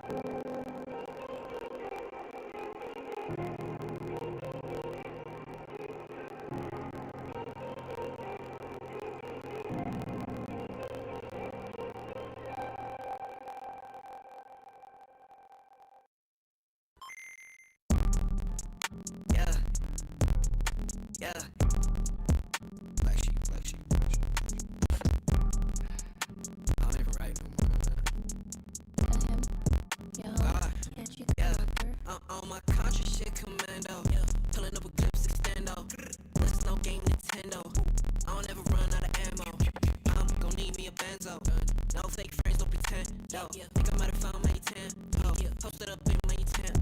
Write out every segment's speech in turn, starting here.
Yeah, yeah. Black sheep, black sheep, black sheep. I don't even write no more, man. Yo, can't you Yeah, come I'm on my conscious shit commando. Yeah, pulling up a clips extendo. Let's no game Nintendo. I don't ever run out of ammo. I'm gon' need me a benzo. No fake friends, don't pretend. Yo, think I might have found my 10. Oh, posted up in my 10.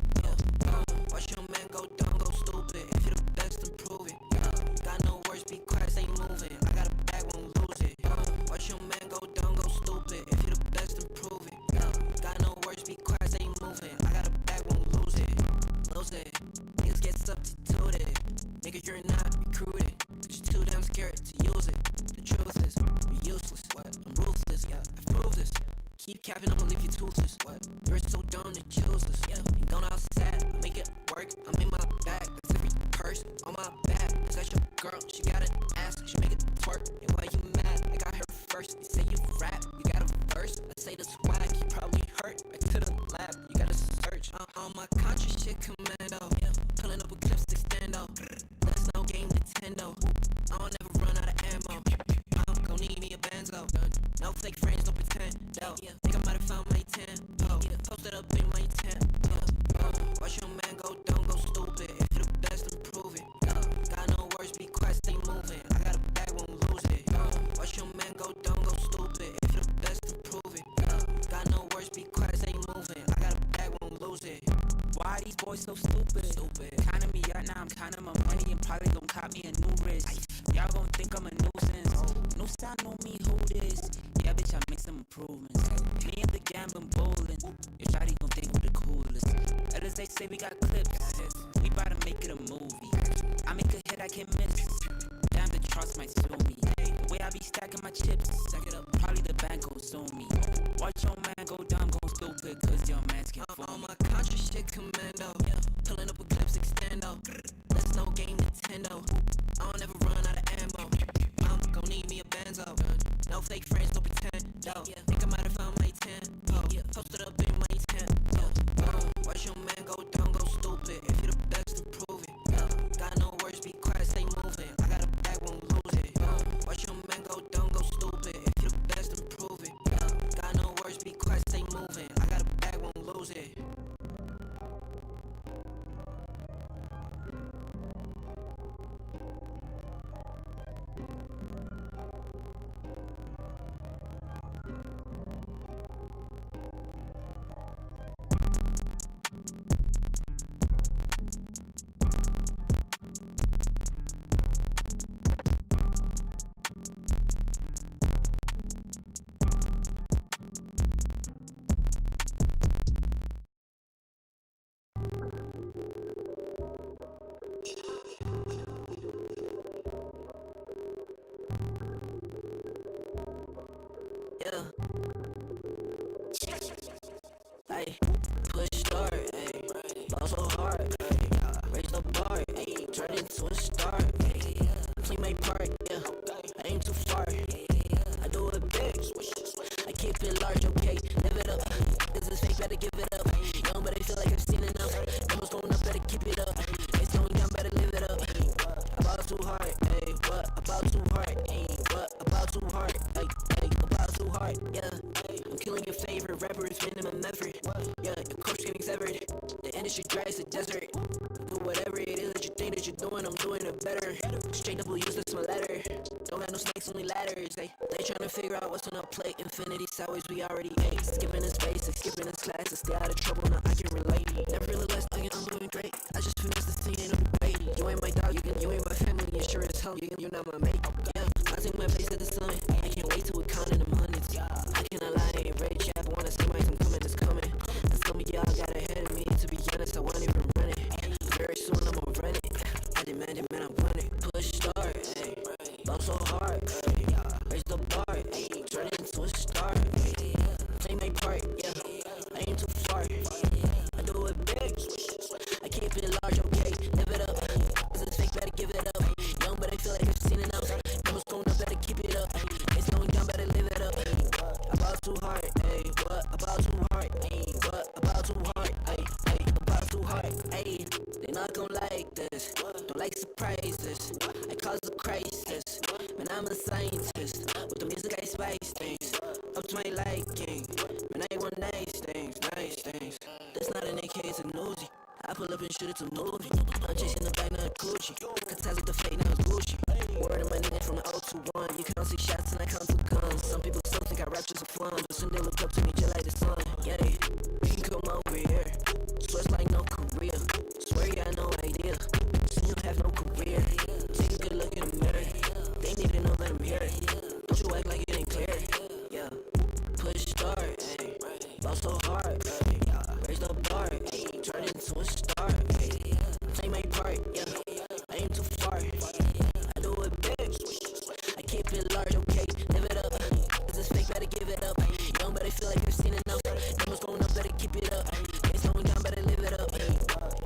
Watch your man go dumb, go stupid. If you're the best, then prove it. Got no words, be quiet, stay moving. I got a bag, won't lose it. Watch your man go dumb, go stupid. If you're the best, then prove it. Got no words, be quiet, stay moving. I got a bag, won't lose it. Lose it. Niggas get substituted. Nigga, you're not recruited. Cause you're too damn scared to use it. The truth is, you're useless. What? I'm ruthless. Yeah, I've proved this. Keep capping, I'ma leave you toothless. What? You're so dumb to choose this. Yeah, ain't going outside, make it work. I'm in my bag, that's every purse on my back. Is that your girl? She got an ass, she make it twerk. And why you mad? I got her first. You say you rap, you got a verse. I say this whack, you probably hurt. Back to the lab, you gotta search. On my conscious shit commando. Yeah, pulling up a clips extendo. Let's no game Nintendo. I don't ever run out of ammo. I'm gon' need me a benzo. No fake friends, don't pretend. Yo, think I might have found my 10. Oh, posted up in my 10. Watch your man go dumb, go stupid. If you're the best, then prove it. Got no words, be quiet, stay moving. I got a bag, won't lose it. Watch your man go dumb, go stupid. If you're the best, then prove it. Got no words, be quiet, stay moving. I got a bag, won't lose it. Why these boys so stupid? Counting me out, now I'm counting my money and probably gon' cop me a new wrist. Y'all gon' think I'm a nuisance. No sound, know me who this. Yeah, bitch, I make some improvements. Me and the gambling bowling. Your shawty gon' think we the coolest. Others they say we got clips. We bout to make it a movie. I make a hit, I can't miss. Damn, the trust might sue me. The way I be stacking my chips, stack it up, probably the bank gon' sue me. Watch your man go dumb, go stupid, cause your man's can't fool On me. my conscious shit commando. Yeah, pulling up a clips extendo. Let's no game Nintendo. I don't ever run out of ammo. I'm gon' need me a benzo. No fake friends, don't pretend. Yo, think I might have found my 10. Oh, posted up in my 10. Watch your man go dumb, go stupid. If you're the best, then prove it. Got no words, be quiet, stay moving. I got a bag, won't lose it. Watch your man go dumb, go stupid. If you're the best, then prove it. Got no words, be quiet, stay moving. I got a bag, won't lose it. Yeah. Ay, push start, ayy. Ball so hard, ayy. Raise the bar, ayy. Turn into a star, ayy. Play my part, yeah. I aim too far, I do it big. I keep it large, okay. Live it up. This is fake, better give it up. Young, but I feel like I've seen enough. Numbers going up, better keep it up. It's going down, better live it up. About too hard, ayy. What about too hard, ayy? What about too hard, ayy? About too hard, yeah. I'm killing your favorite rapper, it's minimum effort. Yeah, your coach getting severed. The industry dry as a desert. Do whatever it is that you think that you're doing, I'm doing it better. Straight double use this my letter. Don't got no snakes, only ladders. They trying to figure out what's on our plate. Infinity sours, we already ate. Skipping his basics, skipping his classes. Stay out of trouble, now I can relate. Never really less thinking I'm doing great. I just finesse this thing, ain't no debate. You ain't my dog, you ain't my family. You sure as hell, you're not my mate. Yeah, I take my face to the sun. I can't wait till we counting them hundreds. I cannot lie, I ain't rich. I wanna see my time coming, it's coming. It's coming, y'all got ahead of me. To be honest, I won't even run it. Very soon I'm gonna run it. I demand it, man, I want it. Push start, ayy. Ball so hard, ayy. Raise the bar, ayy. Turn it into a star, ayy. Play my part, yeah. I ain't too far, what about too hard? Ayy, what about too hard? Ayy, ayy, about too hard? Ayy, they not gon' like this. Don't like surprises. I cause a crisis. Man, I'm a scientist. With the music, I spice things up to my liking. Man, I want nice things, nice things. That's not an AK, it's a Uzi. I pull up and shoot it to movie. I'm chasing the bag, not a Gucci. Got ties with the fake, now it's Gucci. Word of my nigga from the 0 to 1. You count 6 shots and I count 2 guns. Some people still think I rap just for fun, but soon they look up to me just like the sun. Yeah, you can come over here. Swears like no career. Swear you had no idea. Soon you'll have no career. Take a good look in the mirror. They need to know that I'm here. Don't you act like it ain't clear. Yeah, push start, ayy. Ball so hard, ayy. Raise the bar, ayy. Turn into a star, ayy. Play my part, yeah. I ain't too far. I do it big. I keep it large, okay. Live it up. Cause it's fake, better give it up. Young, but I feel like you've seen enough. Numbers going up, better keep it up. Ain't slowing down, better live it up.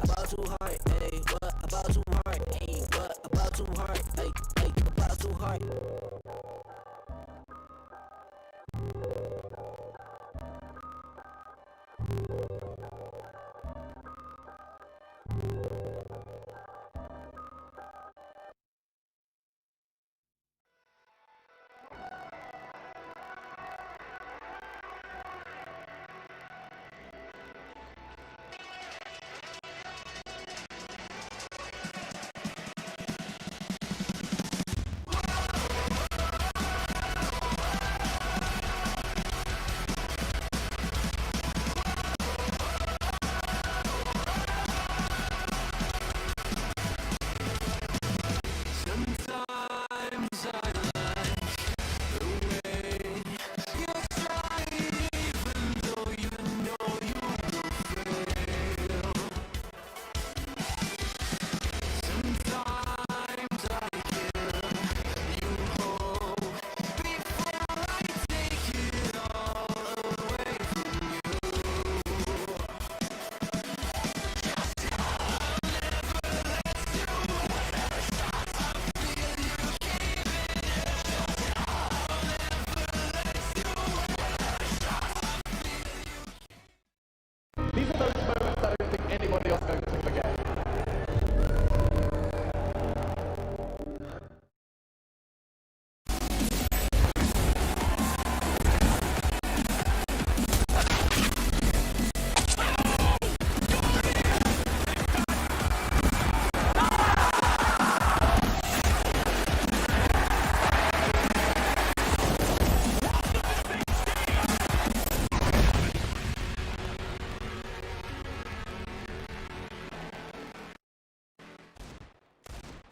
About too hard, ayy. What about too hard, ayy? What about too hard, ayy? Ayy, about too hard. These are those moments that I don't think anybody else is going to forget.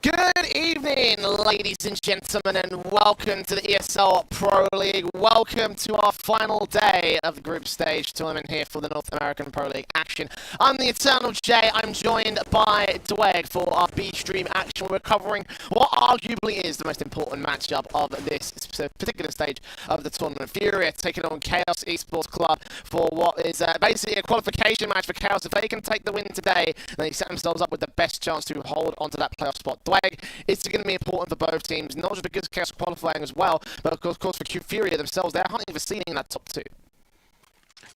Good evening, ladies and gentlemen, and welcome to the ESL Pro League. Welcome to our final day of the group stage tournament here for the North American Pro League action. I'm the Eternal J. I'm joined by Dweg for our B-Stream action. We're covering what arguably is the most important matchup of this particular stage of the tournament. Furia taking on Chaos Esports Club for what is basically a qualification match for Chaos. If they can take the win today, then they set themselves up with the best chance to hold onto that playoff spot. Dweg, it's going to be important for both teams, not just because Chaos are qualifying as well, but of course for Furia themselves, they're hunting for seeding in that top 2.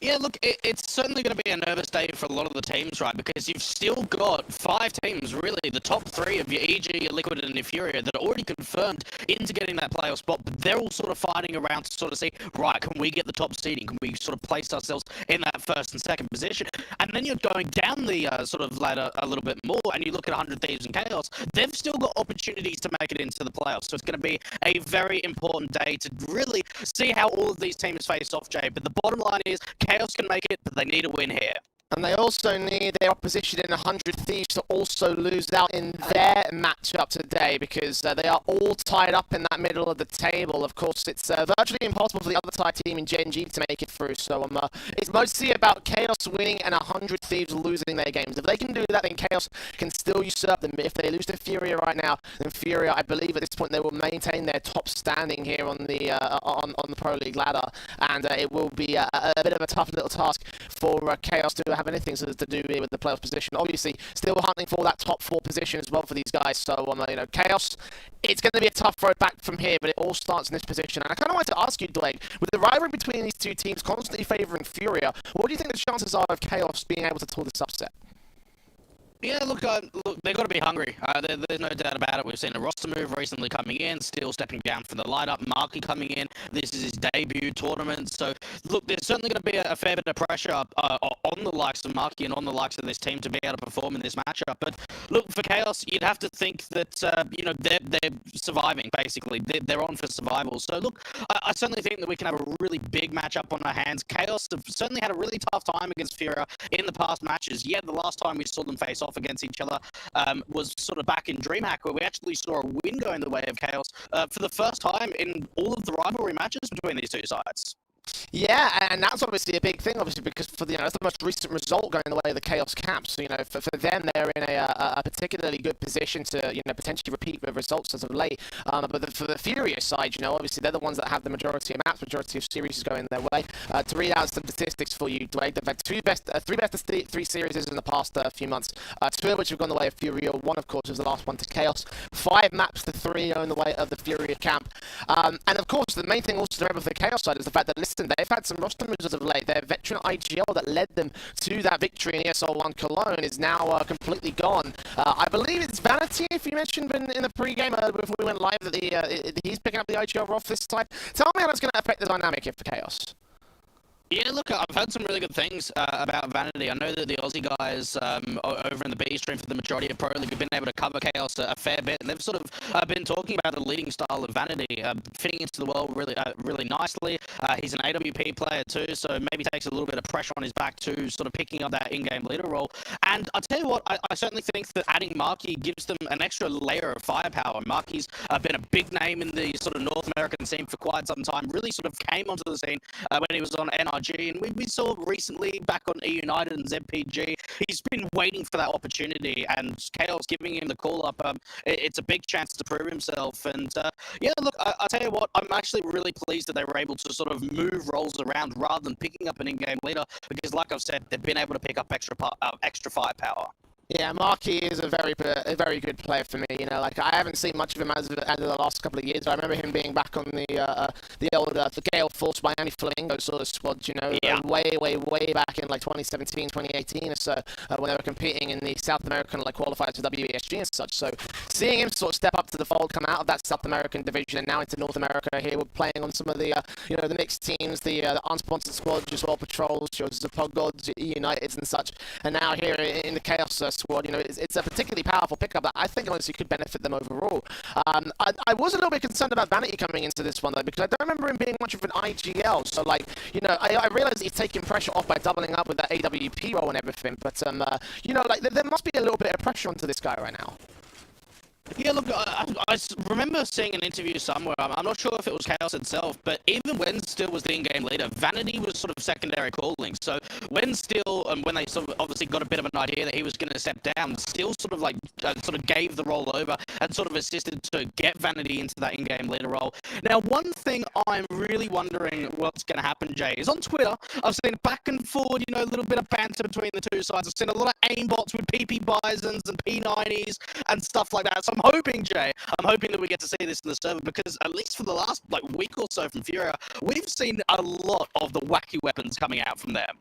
Yeah, look, it's certainly going to be a nervous day for a lot of the teams, right? Because you've still got 5 teams, really, the top 3 of your EG, your Liquid, and your Furia that are already confirmed into getting that playoff spot, but they're all sort of fighting around to sort of see, right, can we get the top seeding? Can we sort of place ourselves in that first and second position? And then you're going down the sort of ladder a little bit more, and you look at 100 Thieves and Chaos, they've still got opportunities to make it into the playoffs. So it's going to be a very important day to really see how all of these teams face off, Jay. But the bottom line is, Chaos can make it, but they need a win here. And they also need their opposition in 100 Thieves to also lose out in their matchup today, because they are all tied up in that middle of the table. Of course, it's virtually impossible for the other side team in Gen G to make it through. So it's mostly about Chaos winning and 100 Thieves losing their games. If they can do that, then Chaos can still usurp them. If they lose to Furia right now, then Furia, I believe at this point, they will maintain their top standing here on the on the Pro League ladder, and it will be a bit of a tough little task for Chaos to have anything to do with the playoff position. Obviously, still hunting for that top 4 position as well for these guys. So, Chaos, it's going to be a tough road back from here, but it all starts in this position. And I kind of wanted to ask you, Blake, with the rivalry between these two teams constantly favouring Furia, what do you think the chances are of Chaos being able to pull this upset? Yeah, look, they've got to be hungry. There's no doubt about it. We've seen a roster move recently coming in, still stepping down from the lineup. Marky coming in. This is his debut tournament. So, look, there's certainly going to be a fair bit of pressure on the likes of Marky and on the likes of this team to be able to perform in this matchup. But look, for Chaos, you'd have to think that they're surviving. Basically, they're on for survival. So, look, I certainly think that we can have a really big matchup on our hands. Chaos have certainly had a really tough time against Furia in the past matches. Yeah, the last time we saw them face off against each other was sort of back in DreamHack, where we actually saw a win go in the way of Chaos for the first time in all of the rivalry matches between these two sides. Yeah, and that's obviously a big thing, obviously, because for that's the most recent result going the way of the Chaos Caps. So, for them, they're in a particularly good position to, potentially repeat the results as of late. But for the Furious side, obviously they're the ones that have the majority of maps, majority of series going their way. To read out some statistics for you, Dwayne, they've had three best of three series in the past few months. 2 of which have gone the way of Furia. 1, of course, was the last one to Chaos. 5 maps to 3 going the way of the Furia camp. And of course, the main thing also to remember for the Chaos side is the fact that, listen, they've had some roster moves as of late. Their veteran IGL that led them to that victory in ESL 1 Cologne is now completely gone. I believe it's Vanity, if you mentioned in the pre-game before we went live, that he's picking up the IGL off this time. Tell me how that's going to affect the dynamic here for Chaos. Yeah, look, I've heard some really good things about Vanity. I know that the Aussie guys over in the B stream for the majority of Pro League have been able to cover Chaos a fair bit, and they've sort of been talking about the leading style of Vanity, fitting into the world really nicely. He's an AWP player too, so maybe takes a little bit of pressure on his back too, sort of picking up that in-game leader role. And I'll tell you what, I certainly think that adding Marky gives them an extra layer of firepower. Marky's been a big name in the sort of North American scene for quite some time, really sort of came onto the scene when he was on NRG. And we saw recently back on E United and ZPG, he's been waiting for that opportunity, and Chaos giving him the call up. It's a big chance to prove himself. And yeah, look, I'll tell you what, I'm actually really pleased that they were able to sort of move roles around rather than picking up an in-game leader, because like I've said, they've been able to pick up extra firepower. Yeah, Marky is a very good player for me. I haven't seen much of him as of the last couple of years. I remember him being back on the old the Gale Force Miami Flamingo sort of squad. Way back in 2017, 2018 or so, when they were competing in the South American qualifiers for WESG and such. So seeing him sort of step up to the fold, come out of that South American division and now into North America, here we're playing on some of the the mixed teams, the unsponsored squads, as well patrols, the Pod Gods, E Uniteds and such, and now here in the Chaos squad, it's a particularly powerful pickup that I think honestly could benefit them overall. I was a little bit concerned about Vanity coming into this one though, because I don't remember him being much of an IGL. So I realize that he's taking pressure off by doubling up with that AWP role and everything, but there must be a little bit of pressure onto this guy right now. Yeah, look, I remember seeing an interview somewhere. I'm not sure if it was Chaos itself, but even when Still was the in-game leader, Vanity was sort of secondary calling. So when Still, when they sort of obviously got a bit of an idea that he was going to step down, Still sort of gave the role over and sort of assisted to get Vanity into that in-game leader role. Now, one thing I'm really wondering what's going to happen, Jay, is on Twitter, I've seen back and forward, a little bit of banter between the two sides. I've seen a lot of aimbots with PP Bisons and P90s and stuff like that. So I'm hoping, Jay, that we get to see this in the server, because at least for the last week or so from Furia, we've seen a lot of the wacky weapons coming out from them.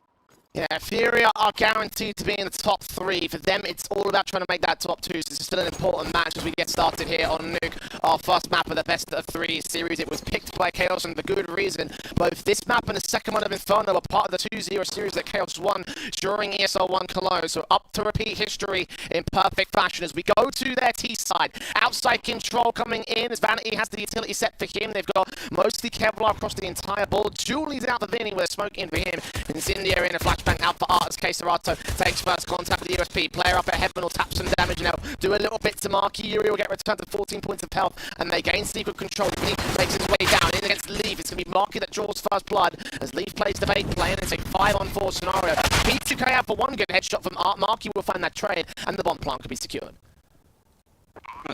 Yeah, Furia are guaranteed to be in the top 3. For them, it's all about trying to make that top 2, so this is still an important match as we get started here on Nuke, our first map of the best of 3 series. It was picked by Chaos and for good reason. Both this map and the second one of Inferno are part of the 2-0 series that Chaos won during ESL 1 Cologne, so up to repeat history in perfect fashion as we go to their T side. Outside control coming in as Vanity has the utility set for him. They've got mostly Kevlar across the entire board. Julie's out for Vinny with a smoke in for him. Incendiary in a flashbang out for Art as Keserato takes first contact with the USP. Player up ahead will tap some damage now. Do a little bit to Marky. Yuri will get returned to 14 points of health and they gain secret control. Leaf makes his way down in against Leaf. It's going to be Marky that draws first blood as Leaf plays the bait play and it's a 5-on-4 scenario. P2K out for one good headshot from Art. Marky will find that trade and the bomb plant could be secured.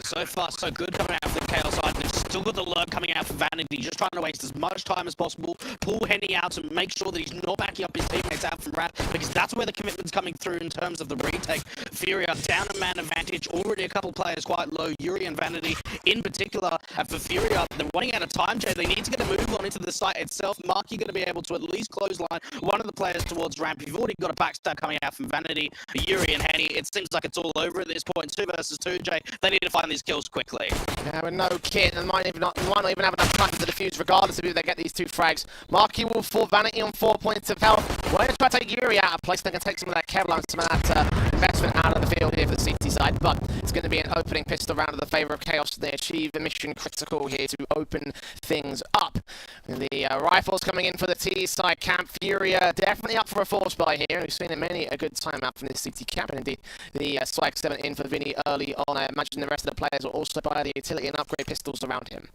So far, so good coming out for the Chaos side. They've still got the lurk coming out for Vanity, just trying to waste as much time as possible, pull Henny out to make sure that he's not backing up his teammates out from Rat, because that's where the commitment's coming through in terms of the retake. Fury up down a man advantage, already a couple players quite low, Yuri and Vanity in particular. And for Fury up, they're running out of time, Jay. They need to get a move on into the site itself. Mark, you're going to be able to at least clothesline one of the players towards ramp. You've already got a backstab coming out from Vanity, Yuri and Henny. It seems like it's all over at this point. 2 versus 2, Jay. They need to find these kills quickly. Yeah, with no kit, and might not even have enough time to defuse, regardless of who they get these 2 frags. Marky will fall Vanity on 4 points of health. We're going to try to take Yuri out of place. They can take some of that Kevlar and some of that investment out of the field here for the CT side, but it's going to be an opening pistol round in the favour of Chaos. They achieve the mission critical here to open things up. The rifles coming in for the T side camp. Furia definitely up for a force buy here, and we've seen many a good time out from this CT camp, and indeed the Swag 7 in for Vinny early on. I imagine the rest of the players will also buy the utility and upgrade pistols around him.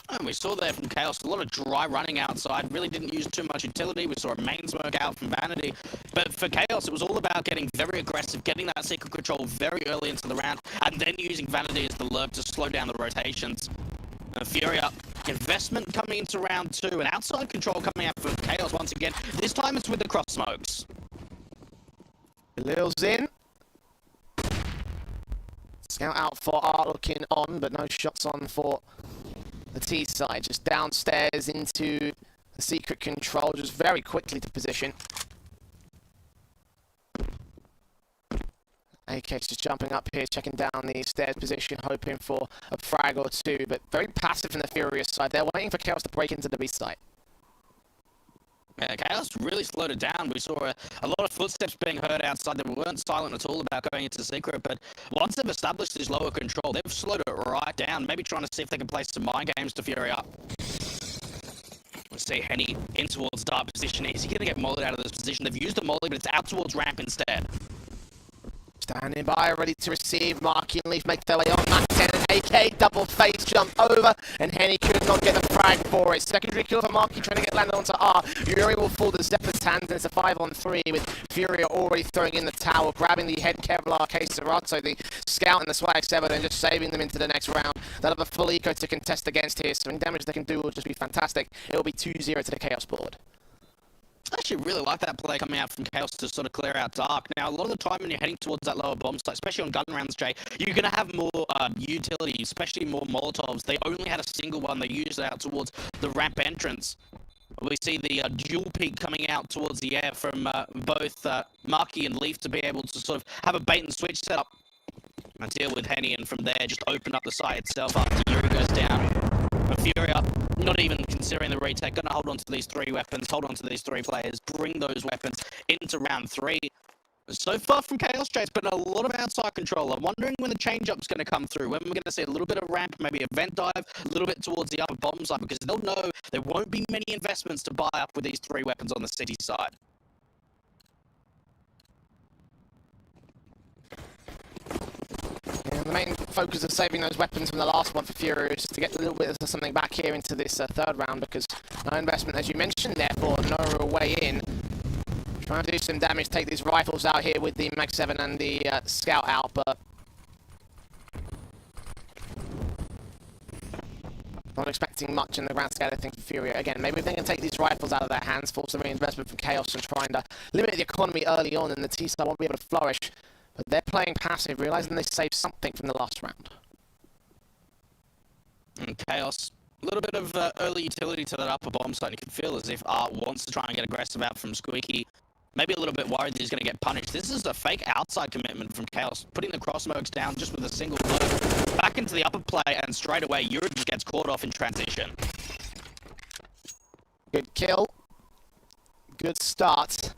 And we saw there from Chaos a lot of dry running outside, really didn't use too much utility. We saw a main smoke out from Vanity, but for Chaos it was all about getting very aggressive, getting that secret control very early into the round, and then using Vanity as the lurk to slow down the rotations. Fury up, investment coming into round 2, and outside control coming out for Chaos once again. This time it's with the cross smokes. Lil's in. Scout out for Art looking on, but no shots on for the T side. Just downstairs into the secret control, just very quickly to position. AK's just jumping up here, checking down the stairs position, hoping for a frag or 2, but very passive from the Furious side. They're waiting for Chaos to break into the B site. Yeah, Chaos really slowed it down. We saw a lot of footsteps being heard outside. They weren't silent at all about going into secret, but once they've established this lower control, they've slowed it right down, maybe trying to see if they can play some mind games to Fury up. Let's see Henny in towards dark position. Is he going to get mollied out of this position? They've used the molly, but it's out towards ramp instead. Standing by, ready to receive. Marky and Leaf make their way on. Mac 10 and AK double face jump over, and Henny could not get the frag for it. Secondary kill for Marky, trying to get landed onto R. Yuri will fall to Zephyr's hands, and it's a 5-on-3 with Fury already throwing in the towel, grabbing the head Kevlar case Serato, the Scout and the Swag 7, and just saving them into the next round. They'll have a full eco to contest against here, so any damage they can do will just be fantastic. It will be 2-0 to the Chaos board. I actually really like that play coming out from Chaos to sort of clear out Dark. Now, a lot of the time when you're heading towards that lower bomb site, especially on gun rounds, Jay, you're going to have more utility, especially more Molotovs. They only had a single one. They used it out towards the ramp entrance. We see the dual peak coming out towards the air from both Marky and Leaf to be able to sort of have a bait and switch setup and deal with Henny, and from there just open up the site itself after Yuri goes down. Fury up, not even considering the retake, going to hold on to these 3 weapons, hold on to these 3 players, bring those weapons into round 3. So far from Chaos, Jay, it's been a lot of outside control. I'm wondering when the change-up's going to come through, when we're going to see a little bit of ramp, maybe a vent dive, a little bit towards the upper bomb side, because they'll know there won't be many investments to buy up with these 3 weapons on the city side. Yeah, the main focus of saving those weapons from the last one for Fury is just to get a little bit of something back here into this 3rd round, because no investment, as you mentioned, therefore no real way in. Trying to do some damage, take these rifles out here with the Mag 7 and the Scout out, but not expecting much in the grand scale of things for Fury. Again, maybe if they can take these rifles out of their hands, force a reinvestment from Chaos and trying to limit the economy early on, and the T-side won't be able to flourish. But they're playing passive, realising they saved something from the last round. And Chaos, a little bit of early utility to that upper bomb site. You can feel as if Art wants to try and get aggressive out from Squeaky. Maybe a little bit worried that he's going to get punished. This is a fake outside commitment from Chaos, putting the cross smokes down just with a single blow. Back into the upper play, and straight away, Yuri just gets caught off in transition. Good kill. Good start.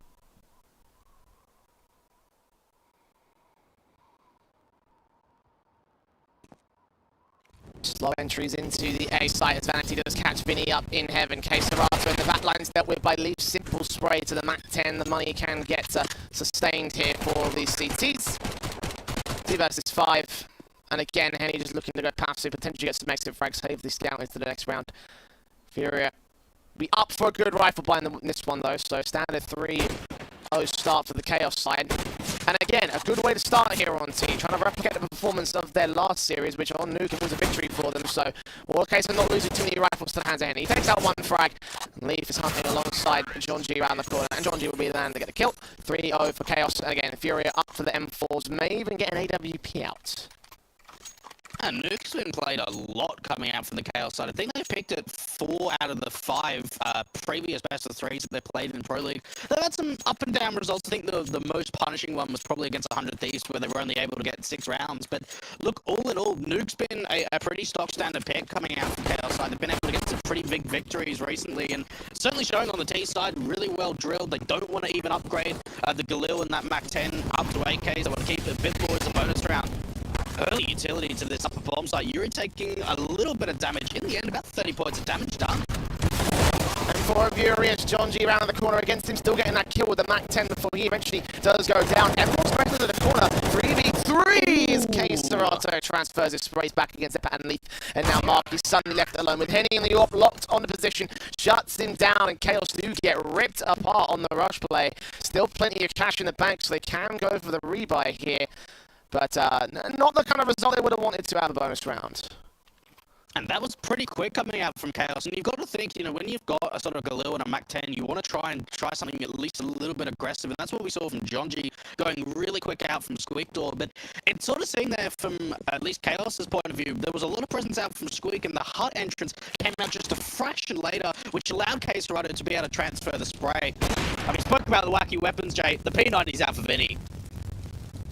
Slow entries into the A site as Vanity does catch Vinny up in heaven. Serato and the backline's dealt with by Leaf. Simple spray to the Mac 10. The money can get sustained here for the CTs. 2 versus 5. And again, Henny just looking to go passive, potentially get some exit frags, save the Scout into the next round. Furia be up for a good rifle buy in this one though, so standard 3-0 start for the Chaos side. And again, a good way to start here on Team, trying to replicate the performance of their last series, which on Nukem was a victory for them. So, well, a case of not losing too many rifles to the hands of Henny. He takes out one frag, and Leaf is hunting alongside John G around the corner, and John G will be the man to get the kill. 3-0 for Chaos, and again, Furia up for the M4s, may even get an AWP out. And Nuke's been played a lot coming out from the Chaos side. I think they picked it 4 out of the 5 previous best of 3s that they played in Pro League. They've had some up and down results. I think the most punishing one was probably against 100 Thieves, where they were only able to get 6 rounds. But look, all in all, Nuke's been a pretty stock standard pick coming out from Chaos side. They've been able to get some pretty big victories recently, and certainly showing on the T side, really well drilled. They don't want to even upgrade the Galil and that Mac 10 up to 8Ks. They want to keep the Bitboy as a bonus round. Early utility to this upper bomb site. Yuri taking a little bit of damage. In the end, about 30 points of damage done. And for Furious, John G round the corner against him, still getting that kill with the Mac 10 before he eventually does go down. Everyone's right into the corner. 3v3 as K Serato transfers his sprays back against Epa and Leaf. And now Mark is suddenly left alone with Henny in the AWP, locked on the position, shuts him down, and Chaos do get ripped apart on the rush play. Still plenty of cash in the bank, so they can go for the rebuy here. But not the kind of result they would have wanted to have a bonus round. And that was pretty quick coming out from Chaos. And you've got to think, you know, when you've got a sort of Galil and a Mac 10, you want to try something at least a little bit aggressive. And that's what we saw from John G going really quick out from Squeak Door. But it's sort of seeing there from at least Chaos's point of view, there was a lot of presence out from Squeak, and the hut entrance came out just a fraction later, which allowed K Serato to be able to transfer the spray. I mean, spoke about the wacky weapons, Jay. The P90's out for Vinny.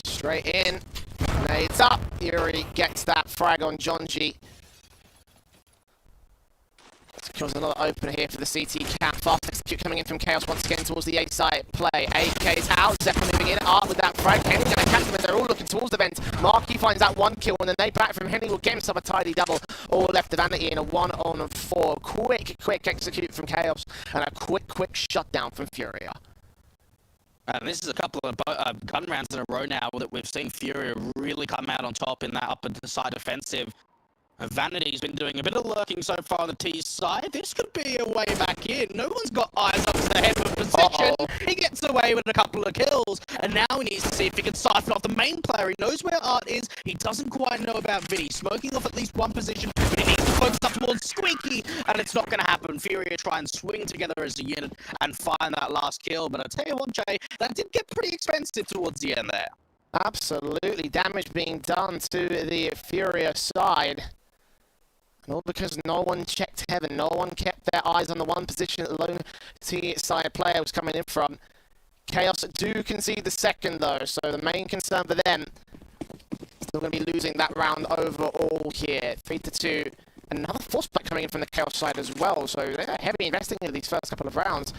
Straight in, nades up, Yuri gets that frag on John G. There's another opener here for the CT cap. Fast execute coming in from Chaos once again towards the A side play. AK's out, Zephyr moving in, Art with that frag. Henny's going to catch them as they're all looking towards the vent. Marky finds that one kill, and then they back from Henny will get himself a tidy double. All left to Vanity in a 1-on-4. Quick execute from Chaos, and a quick shutdown from Furia. And this is a couple of gun rounds in a row now that we've seen Furia really come out on top in that upper side offensive. Vanity's been doing a bit of lurking so far on the T side. This could be a way back in. No one's got eyes up to the head of a position. He gets away with a couple of kills, and now he needs to see if he can siphon off the main player. He knows where Art is. He doesn't quite know about Vinny. Smoking off at least one position, but he needs to focus up towards Squeaky, and it's not going to happen. Furia try and swing together as a unit and find that last kill, but I'll tell you what, Jay, that did get pretty expensive towards the end there. Absolutely. Damage being done to the Furia side. All because no one checked heaven, no one kept their eyes on the one position that the lone T-side player was coming in from. Chaos do concede the second though, so the main concern for them, still going to be losing that round overall here. 3-2. Another force play coming in from the Chaos side as well, so they're heavily investing in these first couple of rounds.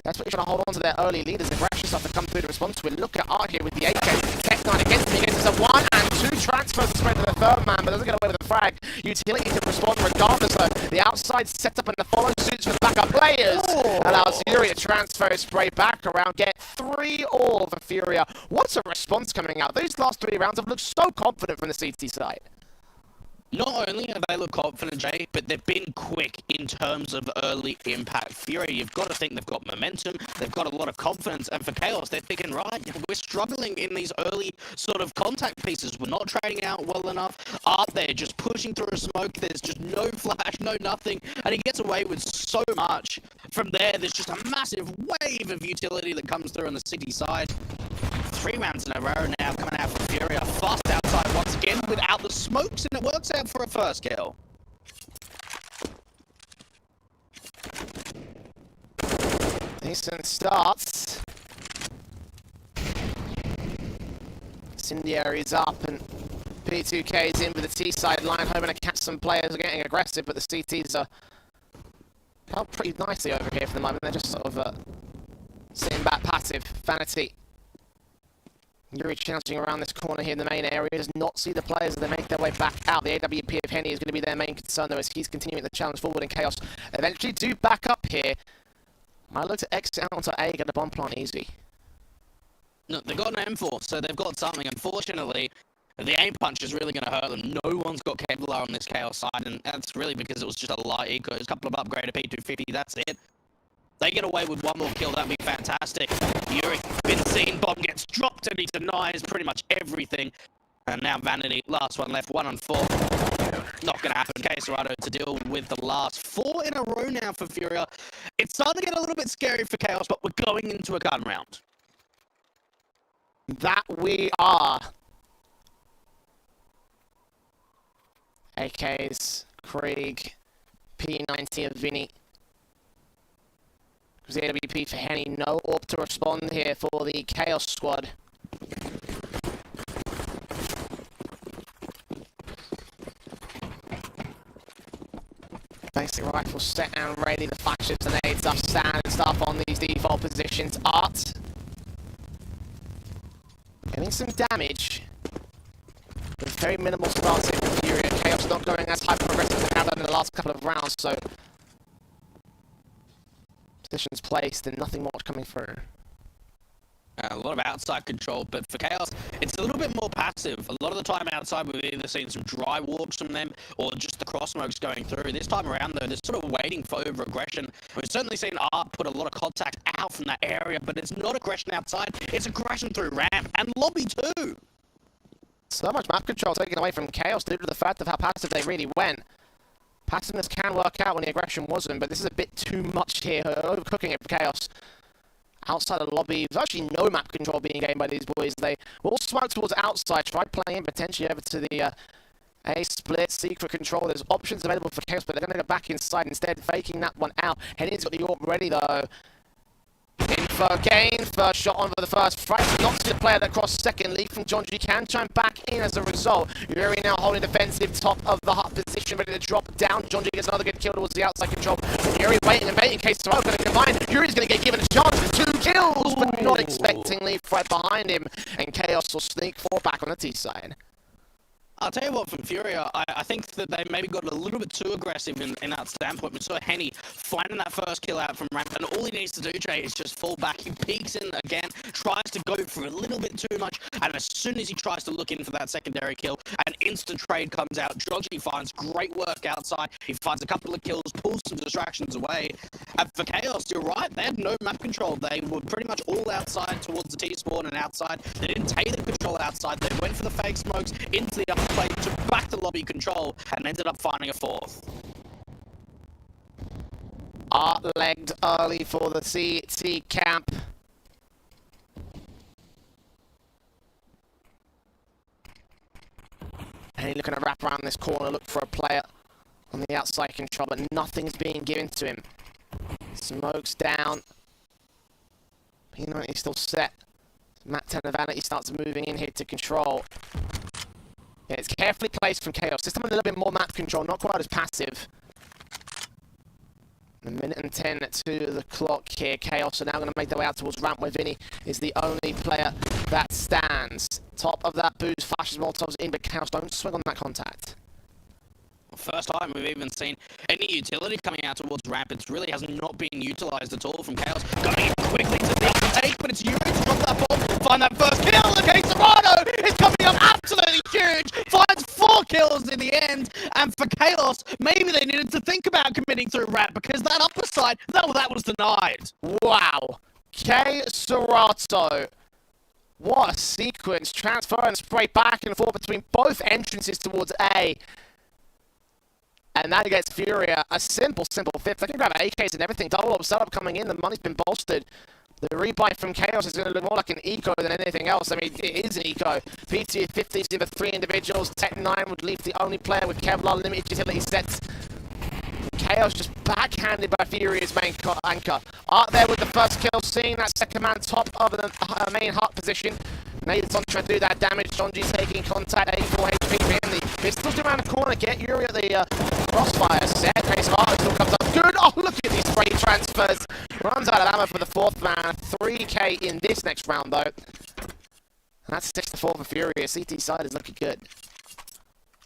That's what you're trying to hold on to their early leaders. If Rash stuff to come through to respond to it. Look at Art here with the AK. Tech9 against him. He gets a 1 and 2 transfers to spread to the third man, but doesn't get away with the frag. Utility to respond regardless though. The outside setup and the follow suits for the backup players allows Fury to transfer his spray back around. Get 3-all for Furia. What's a response coming out? Those last 3 rounds have looked so confident from the CT side. Not only have they looked confident, Jay, but they've been quick in terms of early impact. Fury, you've got to think they've got momentum, they've got a lot of confidence, and for Chaos, they're thinking, right, we're struggling in these early sort of contact pieces. We're not trading out well enough. Art there just pushing through a smoke. There's just no flash, no nothing, and he gets away with so much. From there, there's just a massive wave of utility that comes through on the city side. 3 rounds in a row now coming out from Fury. Fast outside once again without the smokes, and it works out for a first kill. Decent starts. Incendiary's up and P2K's in with the T side line, hoping to catch some players are getting aggressive, but the CTs are held pretty nicely over here for the moment. They're just sort of sitting back passive. Vanity. Yuri challenging around this corner here in the main area. Does not see the players as they make their way back out. The AWP of Henny is going to be their main concern, though, as he's continuing the challenge forward in Chaos. Eventually do back up here. Might look to exit out onto A, get the bomb plant easy. No, they've got an M4, so they've got something. Unfortunately, the aim punch is really going to hurt them. No one's got Kevlar on this Chaos side, and that's really because it was just a light eco. There's a couple of upgraded P250, that's it. they get away with one more kill, that'd be fantastic. Yuri, been seen, bomb gets dropped, and he denies pretty much everything. And now Vanity, last one left, 1 on 4. Not going to happen. Caserado to deal with the last 4 in a row now for Furia. It's starting to get a little bit scary for Chaos, but we're going into a gun round. That we are. AKs, Krieg, P90 and Vinny. Was the AWP for Henny. No AWP to respond here for the Chaos squad. Basic rifle set and ready. The flashes and aids up, stand and stuff on these default positions. Art getting some damage. With very minimal starting for Furia. Chaos not going as high progressive as they have done in the last couple of rounds, so positions placed and nothing much coming through. A lot of outside control, but for Chaos, it's a little bit more passive. A lot of the time outside, we've either seen some dry walks from them or just the cross smokes going through. This time around, though, they're sort of waiting for over-aggression. We've certainly seen Art put a lot of contact out from that area, but it's not aggression outside, it's aggression through ramp and lobby too. So much map control taken away from Chaos due to the fact of how passive they really went. Passiveness can work out when the aggression wasn't, but this is a bit too much here. Overcooking it for Chaos. Outside of the lobby, there's actually no map control being gained by these boys. They will smoke towards outside, try playing potentially over to the A split, secret control. There's options available for Chaos, but they're going to go back inside instead, faking that one out. Henny's got the AWP ready though. Info gain, first shot on for the first frag. Not to the player that crossed second. Lead from Jonji can chime back in as a result. Yuri now holding defensive, top of the hut position, ready to drop down. Jonji gets another good kill towards the outside control. Yuri waiting and waiting in case Smoke going to combine. Yuri's going to get given a chance for 2 kills, but not expectingly right behind him. And Chaos will sneak 4 back on the T side. I'll tell you what, from Furia, I think that they maybe got a little bit too aggressive in that standpoint. We saw Henny finding that first kill out from ramp, and all he needs to do, Jay, is just fall back. He peeks in again, tries to go for a little bit too much, and as soon as he tries to look in for that secondary kill, an instant trade comes out. Joji finds great work outside. He finds a couple of kills, pulls some distractions away. And for Chaos, you're right, they had no map control. They were pretty much all outside towards the T-spawn and outside. They didn't take the control outside. They went for the fake smokes into the upper plate, took back the lobby control, and ended up finding a 4th. Art legged early for the CT camp. And he's looking to wrap around this corner, look for a player on the outside control, but nothing's being given to him. Smokes down. P90 still set. Matt 10 of Vanity starts moving in here to control. Yeah, it's carefully placed from Chaos. This time a little bit more map control, not quite as passive. A minute and 10 to the clock here. Chaos are now going to make their way out towards ramp, where Vinny is the only player that stands. Top of that boost, flashes Molotovs in, but Chaos don't swing on that contact. First time we've even seen any utility coming out towards ramp. It really has not been utilised at all from Chaos. Going in quickly to the take, but it's Yuri to drop that bomb, find that first kill. Okay, Serrano is coming up absolutely huge, finds 4 kills in the end. And for Chaos, maybe they needed to think about committing through ramp, because that upper side, that was denied. Wow. K. Serato. What a sequence. Transfer and spray back and forth between both entrances towards A. And that gets Furia a simple 5th. They can grab AKs and everything. Double up setup coming in. The money's been bolstered. The rebuy from Chaos is going to look more like an eco than anything else. I mean, it is an eco. PT 50s with 3 individuals. Tech 9 would leave the only player with Kevlar limited utility sets. Chaos just backhanded by Furia's main anchor. Art there with the first kill, seeing that second man top of the main hut position. Nate's on trying to do that damage. Jonji's taking contact, 84 HP in the pistols around the corner. Get Yuri at the crossfire. Staircase of Art still comes up. Good. Oh, look at these spray transfers. Runs out of ammo for the 4th man. 3k in this next round, though. And that's 6-4 for Furia. CT side is looking good.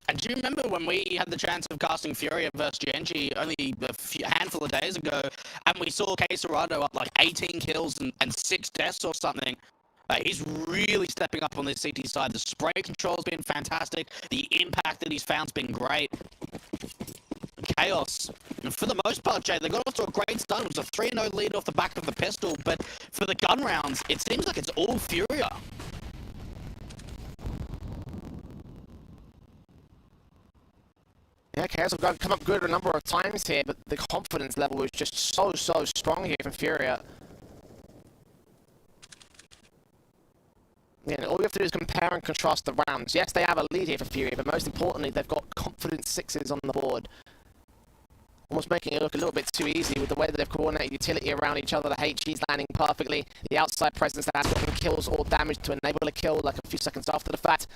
And do you remember when we had the chance of casting Furia versus Genji only a handful of days ago, and we saw Caserado up like 18 kills and 6 deaths or something? He's really stepping up on this CT side. The spray control's been fantastic. The impact that he's found's been great. Chaos. And for the most part, Jay, they got off to a great start. It was a 3-0 lead off the back of the pistol, but for the gun rounds, it seems like it's all Furia. Yeah, Chaos have come up good a number of times here, but the confidence level is just so strong here from Furia. Yeah, all you have to do is compare and contrast the rounds. Yes, they have a lead here for Furia, but most importantly, they've got confidence sixes on the board. Almost making it look a little bit too easy with the way that they've coordinated utility around each other. The HE's landing perfectly. The outside presence that has gotten kills or damage to enable a kill like a few seconds after the fact.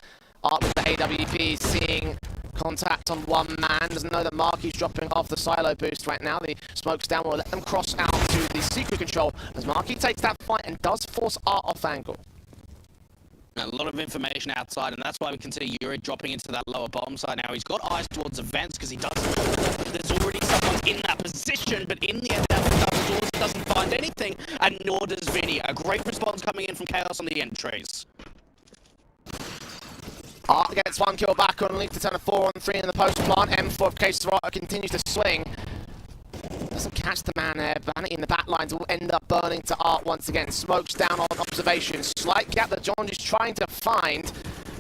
Art with the AWP seeing contact on one man. Doesn't know that Marky's dropping off the silo boost right now. The smoke's down will let them cross out to the secret control as Marky takes that fight and does force Art off angle. A lot of information outside, and that's why we can see Yuri dropping into that lower bottom side now. He's got eyes towards the vents because he doesn't know that there's already someone in that position, but in the end, he doesn't find anything, and nor does Vinny. A great response coming in from Chaos on the entries. Art gets one kill back on Leap to turn a 4-on-3 in the post plant. M4 of Case Serrato continues to swing. Doesn't catch the man there. Vanity in the back lines will end up burning to Art once again. Smokes down on observation. Slight gap that John is trying to find.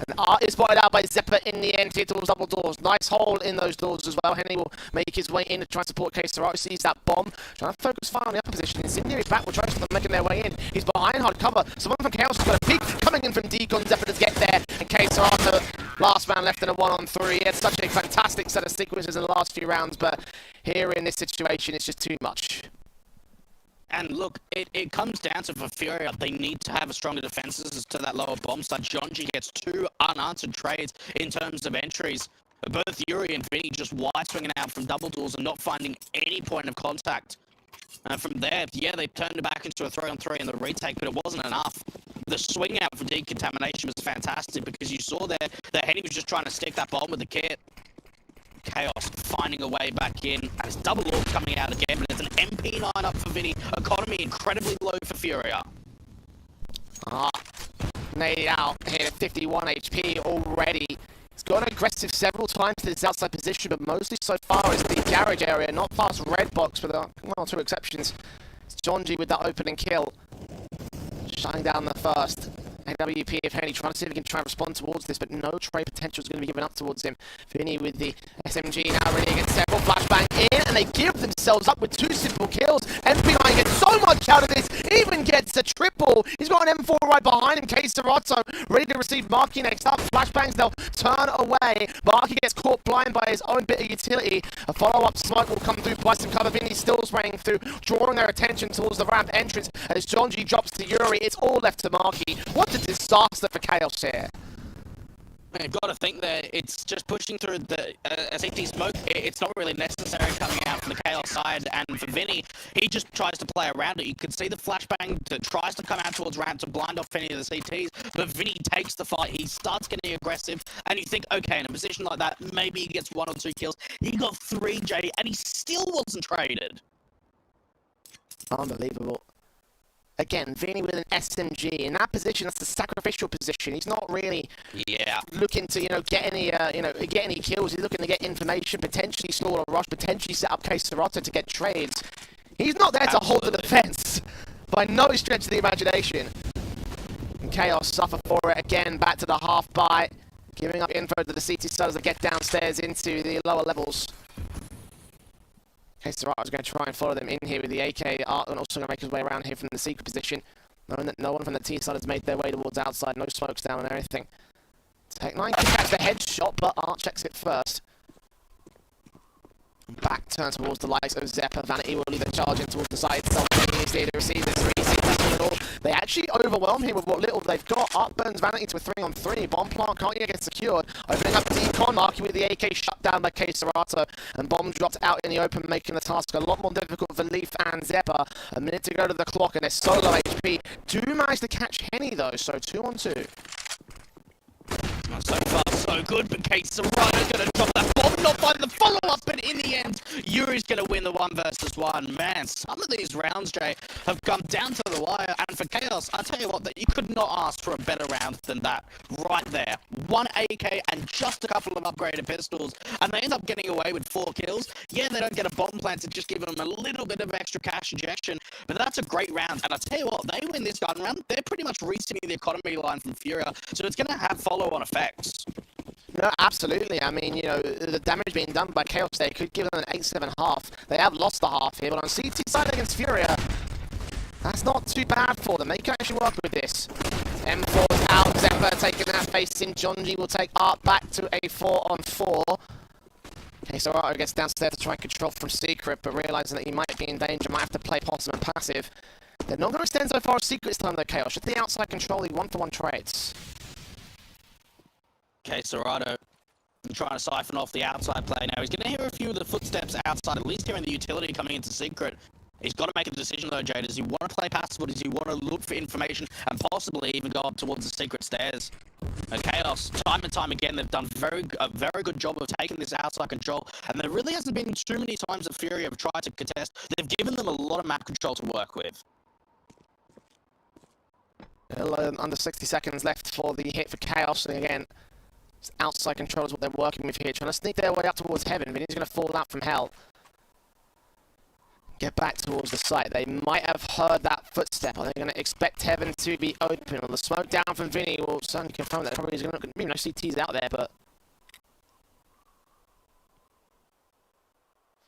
And Art is spotted out by Zeppa in the end here towards double doors. Nice hole in those doors as well. Henry will make his way in to try and support Case Serrato. Sees that bomb. Trying to focus fire on the upper position. Incendiary's back will try to stop them making their way in. He's behind hard cover. Someone from Chaos has got a peek coming in from Deacon. Zeppa to get there. And Case Serrato, last man left in a 1-on-3. It's such a fantastic set of sequences in the last few rounds, but here in this situation, it's just too much. And look, it comes down to for Furia, they need to have a stronger defenses to that lower bomb side. Jonji gets 2 unanswered trades in terms of entries. Both Yuri and Vinny just wide swinging out from double doors and not finding any point of contact. And from there, yeah, they turned it back into a 3-on-3 in the retake, but it wasn't enough. The swing out for decontamination was fantastic because you saw there that Henny was just trying to stick that bomb with the kit. Chaos finding a way back in as double orb coming out again, but it's an MP9 up for Vinny. Economy incredibly low for Furia. Made it out here at 51 HP already. He's gone aggressive several times to this outside position, but mostly so far is the garage area, not past red box with one or two exceptions. It's Jonji with that opening kill. Shutting down the first. AWP if Henny trying to see if he can try and respond towards this, but no trade potential is going to be given up towards him. Vinny with the SMG now ready against several flashbang in, and they give themselves up with 2 simple kills. MP9 gets so much out of this, even gets a triple. He's got an M4 right behind him. Case Serrato ready to receive Marky next up. Flashbangs, they'll turn away. Marky gets caught blind by his own bit of utility. A follow-up smoke will come through by some cover. Vinny still spraying through, drawing their attention towards the ramp entrance as Jonji drops to Yuri. It's all left to Marky. What a disaster for Chaos here. You've got to think that it's just pushing through the CT smoke. It's not really necessary coming out from the Chaos side. And for Vinny, he just tries to play around it. You can see the flashbang that tries to come out towards ramp to blind off any of the CTs. But Vinny takes the fight. He starts getting aggressive. And you think, okay, in a position like that, maybe he gets 1 or 2 kills. He got 3, Jay, and he still wasn't traded. Unbelievable. Again, Vinny with an SMG. In that position, that's the sacrificial position. He's not really looking to, get any kills. He's looking to get information, potentially stall a rush, potentially set up Case Serrato to get trades. He's not there to hold the defense by no stretch of the imagination. And Chaos suffer for it again, back to the half buy, giving up info to the CT Suns that get downstairs into the lower levels. Case Serrato is going to try and follow them in here with the AK. Art and also going to make his way around here from the secret position. Knowing that no one from the T side has made their way towards outside. No smokes down and everything. Tech9 can catch the headshot, but Art checks it first. Back turn towards the likes of Zeppa. Vanity will leave the charge in towards the side itself. He's there to receive the 3 at all. They actually overwhelm him with what little they've got. Art burns Vanity to a 3-on-3. Bomb plant can't yet get secured. Opening up Decon. Marky with the AK shut down by Case Serrato. And bomb dropped out in the open, making the task a lot more difficult for Leaf and Zeppa. A minute to go to the clock, and they're solo HP. Do manage to catch Henny though, so 2-on-2. So far, so no good, but Case Serrano's going to drop that bomb, not find the follow-up, but in the end, Yuri's going to win the 1v1. Man, some of these rounds, Jay, have come down to the wire, and for Chaos, I tell you what, that you could not ask for a better round than that right there. 1 AK and just a couple of upgraded pistols, and they end up getting away with 4 kills. Yeah, they don't get a bomb plant to just give them a little bit of extra cash injection, but that's a great round, and I tell you what, they win this gun round, they're pretty much resetting the economy line from Furia, so it's going to have follow-on effects. No, absolutely. I mean, you know, the damage being done by Chaos there could give them an 8-7 half. They have lost the half here, but on CT side against Furia, that's not too bad for them. They can actually work with this. M4's out, Zemba taking that face in. John G will take Art back to a 4-on-4. Okay, so Art gets downstairs to try and control from Secret, but realizing that he might be in danger, might have to play possum and passive. They're not going to extend so far as Secret this time though, Chaos. Just the outside control, the 1-for-1 trades. Okay, Serrato trying to siphon off the outside play now. He's going to hear a few of the footsteps outside, at least hearing the utility coming into Secret. He's got to make a decision though, Jay. Does he want to play passive, or does he want to look for information and possibly even go up towards the Secret stairs? Chaos, time and time again, they've done a very good job of taking this outside control, and there really hasn't been too many times that Fury have tried to contest. They've given them a lot of map control to work with. Under 60 seconds left for the hit for Chaos, and again, outside control is what they're working with here, trying to sneak their way up towards heaven. Vinny's going to fall out from hell. Get back towards the site. They might have heard that footstep. Are they going to expect heaven to be open? Or the smoke down from Vinny will certainly confirm that. Probably is going to be no CTs out there, but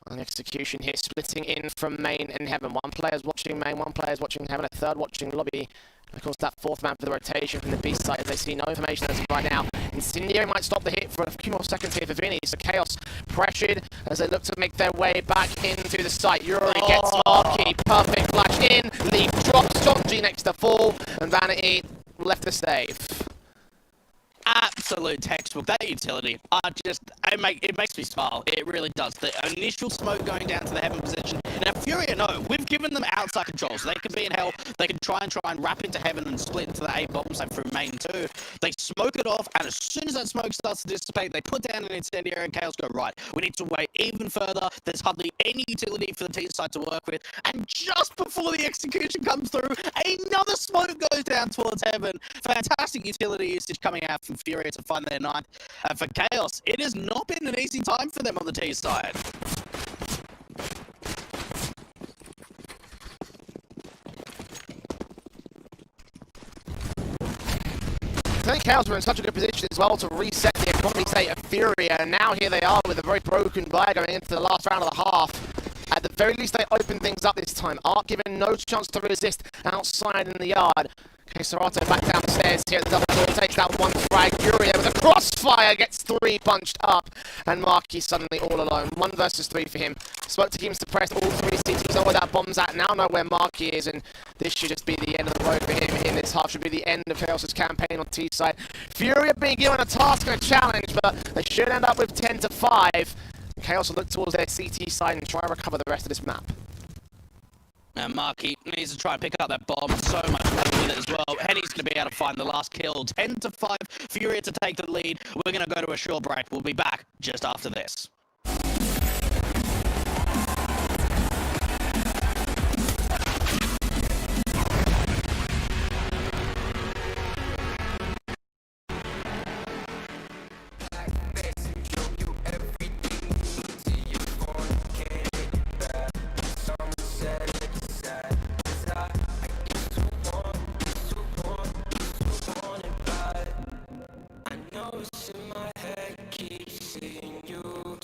an execution here, splitting in from main and heaven. One player's watching main, one player's watching heaven, a third watching lobby. And of course, that fourth man for the rotation from the B side, as they see no information as of right now. Incendiary might stop the hit for a few more seconds here for Vinny. So Chaos pressured as they look to make their way back into the site. Yuri gets Marquee, perfect flash in. Leaf drops, John G next to fall, and Vanity left to save. Absolute textbook. That utility, it makes me smile. It really does. The initial smoke going down to the heaven position. Now, Furia, no, we've given them outside control, so they can be in hell. They can try and wrap into heaven and split into the A bomb site through main too. They smoke it off, and as soon as that smoke starts to dissipate, they put down an incendiary, and Chaos go, right, we need to wait even further. There's hardly any utility for the T side to work with, and just before the execution comes through, another smoke goes down towards heaven. Fantastic utility usage coming out from Furia to find their ninth. And for Chaos, it has not been an easy time for them on the T side. I think Chaos were in such a good position as well to reset the economy state of Furia, and now here they are with a very broken buy going into the last round of the half. At the very least, they open things up this time. Art given no chance to resist outside in the yard. Okay, Serrato back downstairs here at the double door, takes that one frag. Yuri there with a crossfire, gets 3 bunched up, and Marquis suddenly all alone. 1 versus 3 for him. Spoke to keep him suppressed, all 3 CTs know where that bomb's at, now know where Marquis is, and this should just be the end of the road for him in this half. Should be the end of Chaos's campaign on T side. Fury are being given a task and a challenge, but they should end up with 10-5. Chaos will look towards their CT side and try and recover the rest of this map. Now Marquis needs to try and pick up that bomb. So much money with it as well. Henny's going to be able to find the last kill. 10-5, Furia to take the lead. We're going to go to a short break. We'll be back just after this. In my head, keep seeing you.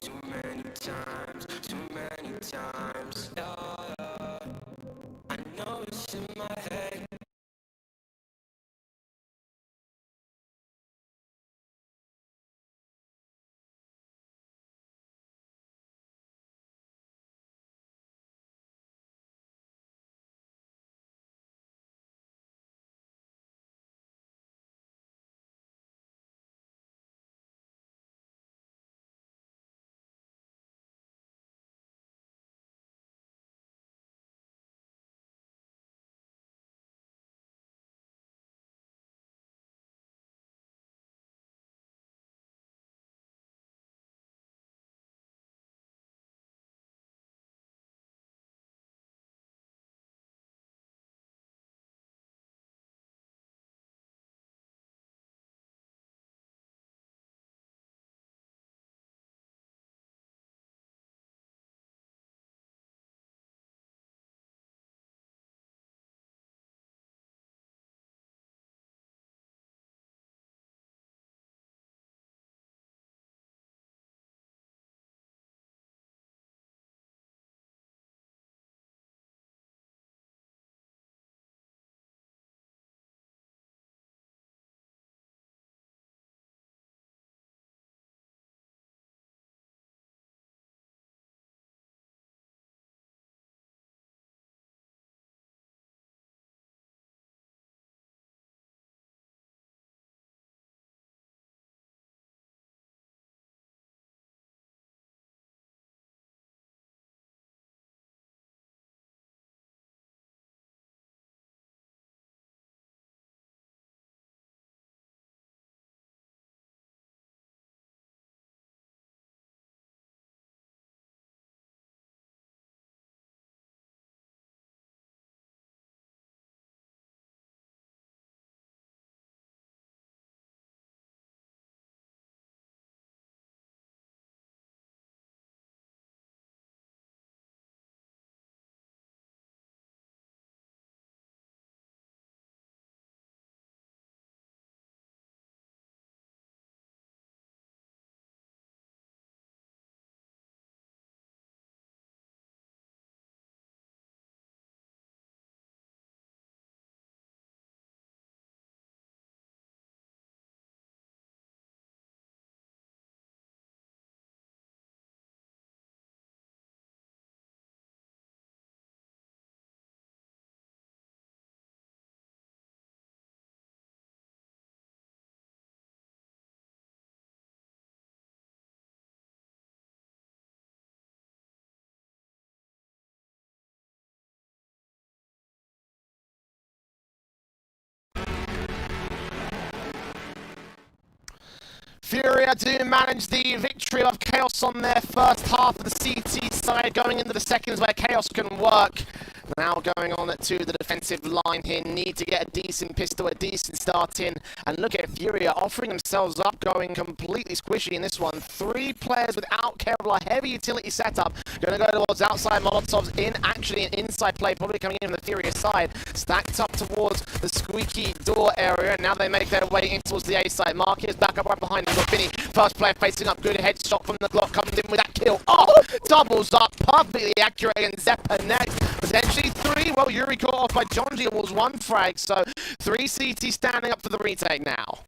Furia do manage the victory of Chaos on their first half of the CT side, going into the seconds where Chaos can work. Now going on to the defensive line here, need to get a decent pistol, a decent start in, and look at Furia offering themselves up, going completely squishy in this one. 3 players without Kevlar, heavy utility setup, going to go towards outside Molotovs in, actually an inside play, probably coming in from the Furia side, stacked up towards the squeaky door area. Now they make their way in towards the A side. Marquez back up right behind him, got Vinny, first player facing up, good headshot from the Glock, comes in with that kill. Oh, doubles up, perfectly accurate, and Zeppa next. Potentially 3, well, Yuri caught off by Jonji and was 1 frag, so 3 CT standing up for the retake now.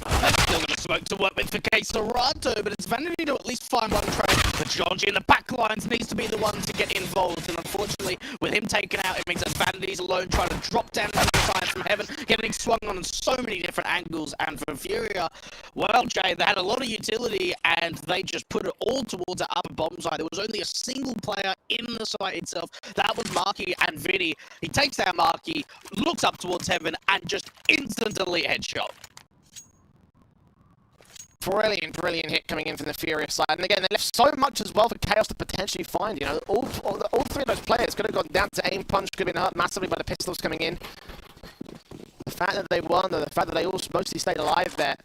That's still going to smoke to work with for Serato, but it's Vanity to at least find one trade. But Jonji in the back lines needs to be the one to get involved, and unfortunately, with him taken out, it means that Vanity's alone trying to drop down the side from heaven, getting swung on so many different angles. And for Furia, well, Jay, they had a lot of utility, and they just put it all towards the upper bomb side. There was only a single player in the site itself. That was Marky and Vinny. He takes out Marky, looks up towards heaven, and just instantly headshot. Brilliant hit coming in from the Furious side. And again, they left so much as well for Chaos to potentially find. You know, all 3 of those players could have gone down to aim punch, could have been hurt massively by the pistols coming in. The fact that they weren't, though, the fact that they all mostly stayed alive there.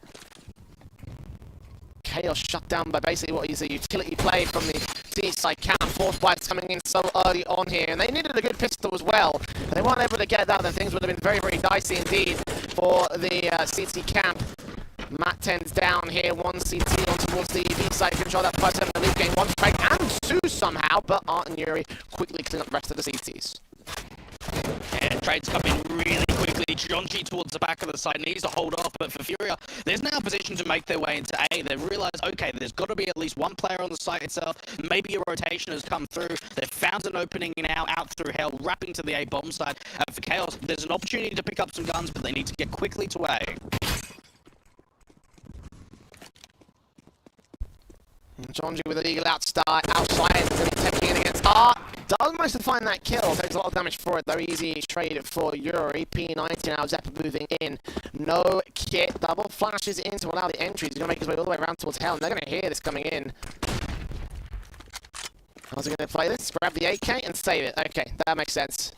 Chaos shut down by basically what is a utility play from the C side camp. Force Bites coming in so early on here. And they needed a good pistol as well. If they weren't able to get that, then things would have been very, very dicey indeed for the CT camp. Matt 10's down here, 1 CT on towards the B side, control that first in the lead game, 1 frag and 2 somehow, but Art and Yuri quickly clean up the rest of the CTs. Yeah, trades come in really quickly. Jonji towards the back of the side needs to hold off, but for Furia, there's now a position to make their way into A. They've realized, okay, there's got to be at least 1 player on the site itself. Maybe a rotation has come through. They've found an opening now out through hell, wrapping to the A bomb side. And for Chaos, there's an opportunity to pick up some guns, but they need to get quickly to A. Jonji with a legal outside, taking it against Art. Does manage to find that kill, takes a lot of damage for it though. Easy trade for Yuri. P90 now, Zeppa moving in. No kit, double flashes in to allow the entry. He's going to make his way all the way around towards hell, and they're going to hear this coming in. How's he going to play this? Grab the AK and save it. Okay, that makes sense.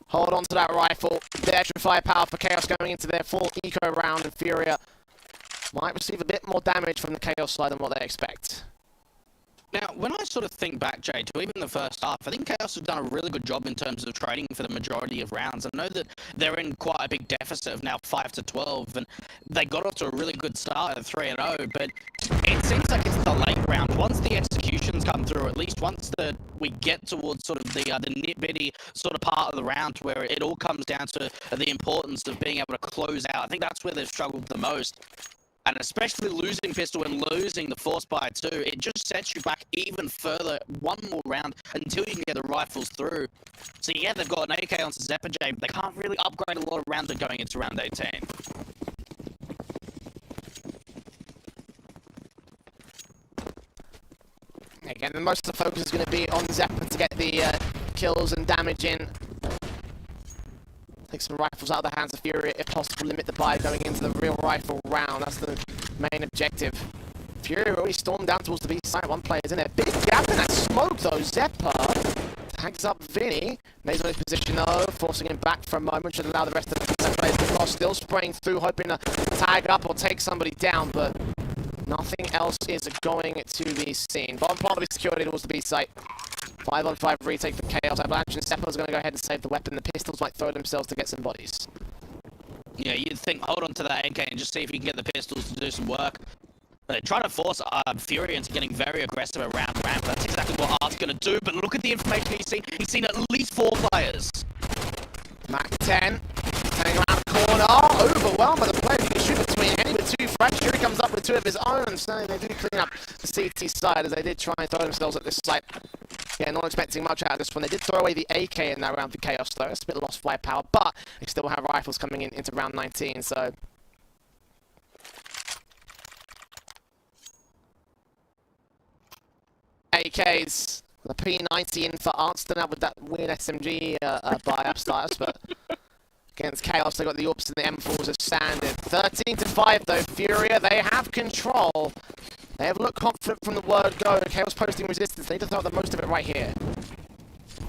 Hold on to that rifle. The extra firepower for Chaos going into their full eco round, and Furia might receive a bit more damage from the Chaos side than what they expect. Now, when I sort of think back, Jay, to even the first half, I think Chaos have done a really good job in terms of trading for the majority of rounds. I know that they're in quite a big deficit of now 5-12, and they got off to a really good start at 3-0, but it seems like it's the late round. Once the executions come through, at least once we get towards sort of the nitty-bitty sort of part of the round where it all comes down to the importance of being able to close out, I think that's where they've struggled the most. And especially losing pistol and losing the force by 2, it just sets you back even further, 1 more round until you can get the rifles through. So yeah, they've got an AK on Zeppa J, but they can't really upgrade a lot of rounds going into round 18. Again, most of the focus is going to be on Zeppa to get the kills and damage in. Take some rifles out of the hands of Fury, if possible, limit the buy going into the real rifle round. That's the main objective. Fury already stormed down towards the B side. 1 player's in there. Big gap in that smoke, though. Zeppa tags up Vinny. Mays on his position, though, forcing him back for a moment. Should allow the rest of the players to cross. Still spraying through, hoping to tag up or take somebody down, but nothing else is going to be seen. Bottom part of the security towards the B site. 5-on-5 retake for Chaos. Avalanche and Seppa's going to go ahead and save the weapon. The pistols might throw themselves to get some bodies. Yeah, you'd think, hold on to that AK and just see if you can get the pistols to do some work. Try to force Fury into getting very aggressive around ramp. That's exactly what Art's going to do, but look at the information he's seen. He's seen at least 4 players. Mac 10, turning around the corner. Oh, overwhelmed by the players. He can shoot between any with 2 frags. Fury comes up with 2 of his own, so they do clean up the CT side as they did try and throw themselves at this site. Yeah, not expecting much out of this one. They did throw away the AK in that round for Chaos, though. It's a bit lost firepower, but they still have rifles coming in into round 19, so... AKs, the P90 in for Artston out with that weird SMG buy-up status, but Against Chaos, they got the Ups and the M4s as standard. 13-5 though, Furia, they have control. They have looked confident from the word go. Chaos posting resistance, they need to throw out the most of it right here.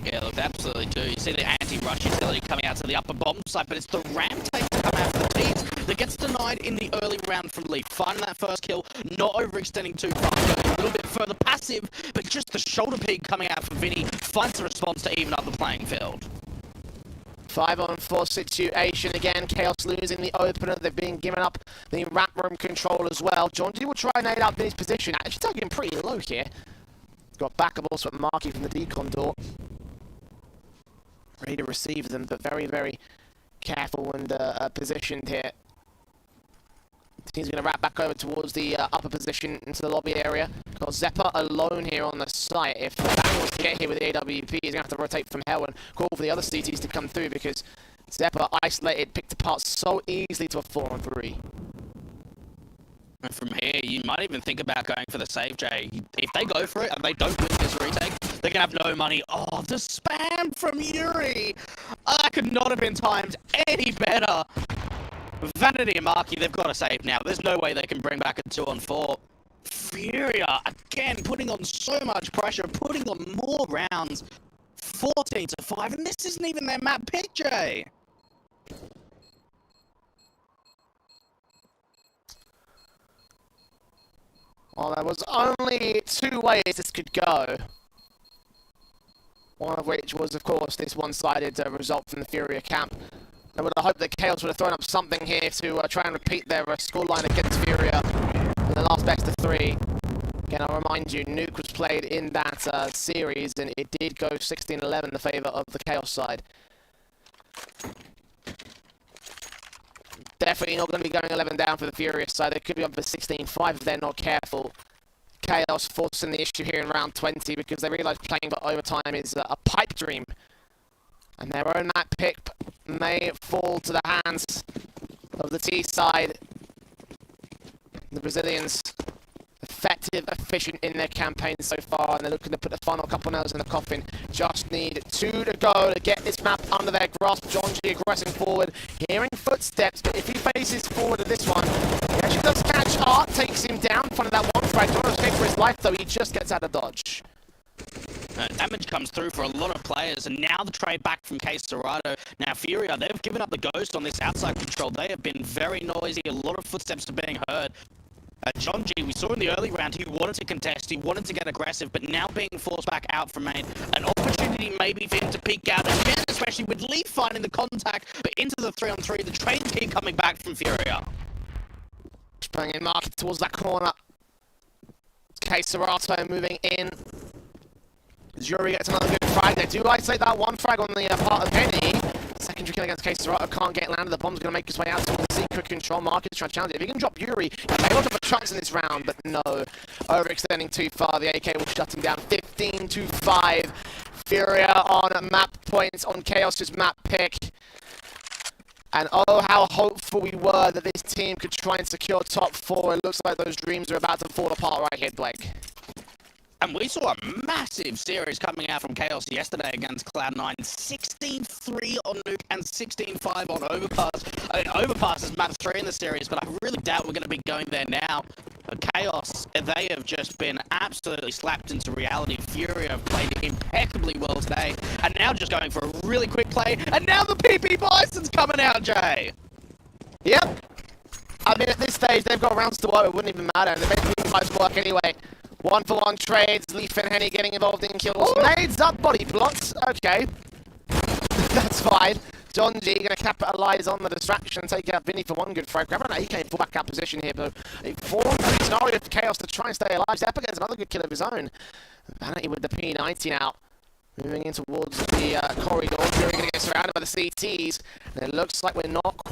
Yeah, look, they absolutely do. You see the anti-rush utility coming out to the upper bomb site, but it's the ram take to come out for the teams that gets denied in the early round from Leaf. Finding that first kill, not overextending too far, going a little bit further passive, but just the shoulder peek coming out from Vinny finds a response to even up the playing field. 5-on-4 situation again. Chaos losing the opener. They've been given up the ramp room control as well. John D will try and nade out Vinny's position. Actually taking him pretty low here. Got backable also at Marky from the decon door. Ready to receive them, but very, very careful and positioned here. The team's going to wrap back over towards the upper position into the lobby area. Got Zeppa alone here on the site. If Bang wants to get here with the AWP, he's going to have to rotate from hell and call for the other CTs to come through because Zeppa isolated, picked apart so easily to a 4-on-3. And from here, you might even think about going for the save, Jay. If they go for it and they don't win this retake, they're going to have no money. Oh, the spam from Yuri! That could not have been timed any better. Vanity and Marky, they've got to save now. There's no way they can bring back a 2-on-4. Furia, again, putting on so much pressure, putting on more rounds. 14-5, and this isn't even their map pick, Jay. Well, there was only two ways this could go. One of which was, of course, this one-sided result from the Furia camp. I would have hoped that Chaos would have thrown up something here to try and repeat their scoreline against Furia in the last best of 3. Again, I'll remind you, Nuke was played in that series, and it did go 16-11 in the favour of the Chaos side. Definitely not going to be going 11 down for the Furious side. They could be up for 16-5 if they're not careful. Chaos forcing the issue here in round 20 because they realise playing for overtime is a pipe dream. And their own map pick may fall to the hands of the T side. The Brazilians, effective, efficient in their campaign so far, and they're looking to put the final couple nails in the coffin. Just need 2 to go to get this map under their grasp. John G aggressing forward, hearing footsteps, but if he faces forward at this one, he actually does catch Art, takes him down in front of that one frag. Don't escape for his life though, he just gets out of dodge. Damage comes through for a lot of players, and now the trade back from Case Dorado. Now Furia, they've given up the ghost on this outside control. They have been very noisy, a lot of footsteps are being heard. John G, we saw in the early round, he wanted to contest, he wanted to get aggressive, but now being forced back out from main, an opportunity maybe for him to peek out again, especially with Leaf finding the contact, but into the 3-on-3, the trade team coming back from Furia. Sprang in market towards that corner. Case Serato moving in. Yuri gets another good frag. They do isolate that one frag on the part of Penny. Secondary kill against Case Serato can't get landed. The bomb's going to make his way out to the secret control. Marcus trying to challenge it. If he can drop Yuri, he may well have a chance in this round, but no. Overextending too far. The AK will shut him down. 15-5. Furia on map points on Chaos's map pick. And oh, how hopeful we were that this team could try and secure top 4. It looks like those dreams are about to fall apart right here, Blake. And we saw a massive series coming out from Chaos yesterday against Cloud9. 16-3 on Nuke and 16-5 on Overpass. I mean, Overpass is map 3 in the series, but I really doubt we're going to be going there now. But Chaos, they have just been absolutely slapped into reality. Fury have played impeccably well today, and now just going for a really quick play. And now the PP Bison's coming out, Jay. Yep. I mean, at this stage, they've got rounds to work. It wouldn't even matter. They make the PP work anyway. 1-for-1 trades, Leaf and Henny getting involved in kills. Nades up, body blocks. Okay. That's fine. John G going to capitalise on the distraction, take out Vinny for one good frag. Grab an AK in full back out position here, but a 4-3 scenario for Chaos to try and stay alive. Zeppa gets another good kill of his own. Vanity with the P90 now. Moving in towards the corridor. Fury going to get surrounded by the CTs. And it looks like we're not quite